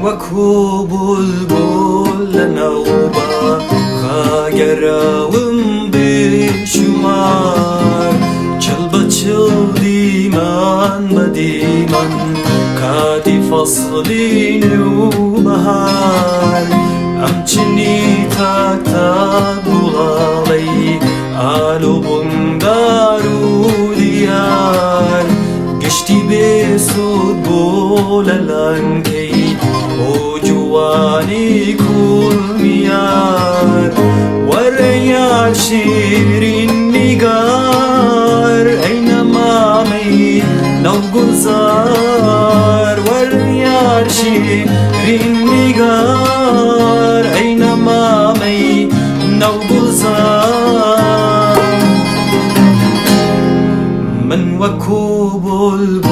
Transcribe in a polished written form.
وەکوو بولبول لە نەوبە خاگەراوم بێشومار چڵ بە چڵ دیمان بە دیمان کاتی فەسڵی نێوبەهار ئەم چنی تاک تاک گوڵاڵەی ئالۆ بۆنگار و دیار گشتی بێسوود بۆ لە لانکەی بۆ جوانی کوڵمیار وەرە یار شیرین نیگار ئەینە مامەی نەو گوڵزار وەرە یار شیرین نیگار ئەینە مامەی نەو گوڵزار من وەکوو بولبول